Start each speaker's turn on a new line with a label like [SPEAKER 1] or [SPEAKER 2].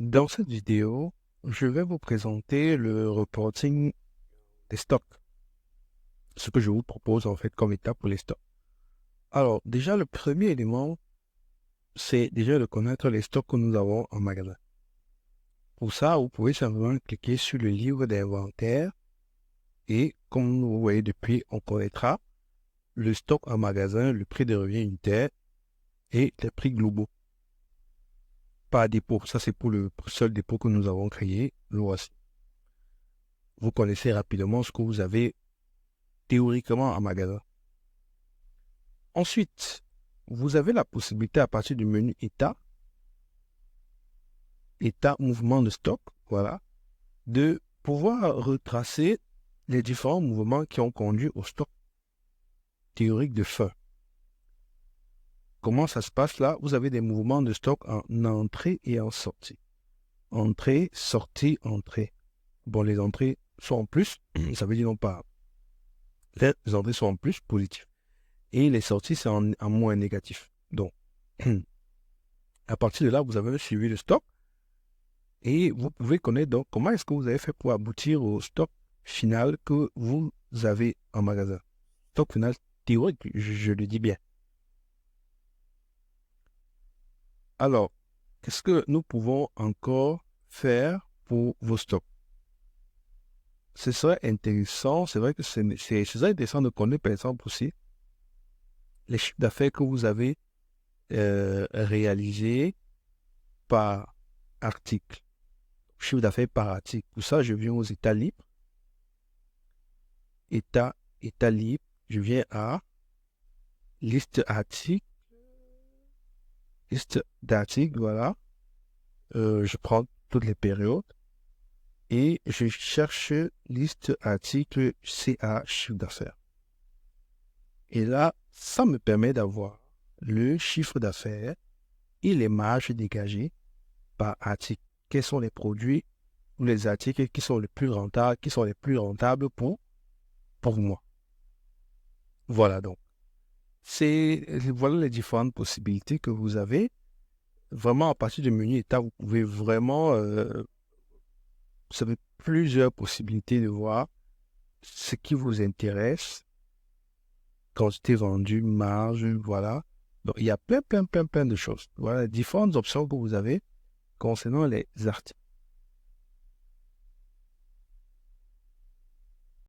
[SPEAKER 1] Dans cette vidéo, je vais vous présenter le reporting des stocks, ce que je vous propose en fait comme étape pour les stocks. Alors, déjà, le premier élément, c'est déjà de connaître les stocks que nous avons en magasin. Pour ça, vous pouvez simplement cliquer sur le livre d'inventaire et comme vous voyez depuis, on connaîtra le stock en magasin, le prix de revient unitaire et les prix globaux. Par dépôt, ça c'est pour le seul dépôt que nous avons créé, le voici. Vous connaissez rapidement ce que vous avez théoriquement en magasin. Ensuite, vous avez la possibilité à partir du menu État, mouvement de stock, voilà, de pouvoir retracer les différents mouvements qui ont conduit au stock théorique de fin. Comment ça se passe là? Vous avez des mouvements de stock en entrée et en sortie. Entrée, sortie, entrée. Bon, les entrées sont en plus, ça veut dire non pas. Les entrées sont en plus positifs. Et les sorties, c'est en moins négatif. Donc, à partir de là, vous avez suivi le stock. Et vous pouvez connaître donc comment est-ce que vous avez fait pour aboutir au stock final que vous avez en magasin. Stock final théorique, je le dis bien. Alors, qu'est-ce que nous pouvons encore faire pour vos stocks? Ce serait intéressant, c'est vrai que ce serait intéressant de connaître par exemple aussi les chiffres d'affaires que vous avez réalisés par article. Chiffre d'affaires par article. Pour ça, je viens aux états libres. État libre. Je viens à liste d'articles, voilà. Je prends toutes les périodes et je cherche liste articles CA chiffre d'affaires. Et là, ça me permet d'avoir le chiffre d'affaires et les marges dégagées par article. Quels sont les produits ou les articles qui sont les plus rentables pour moi. Voilà donc. Voilà les différentes possibilités que vous avez. Vraiment, à partir du menu état, vous pouvez vraiment, vous avez plusieurs possibilités de voir ce qui vous intéresse, quantité vendue, marge, voilà. Donc, il y a plein de choses. Voilà, différentes options que vous avez concernant les articles.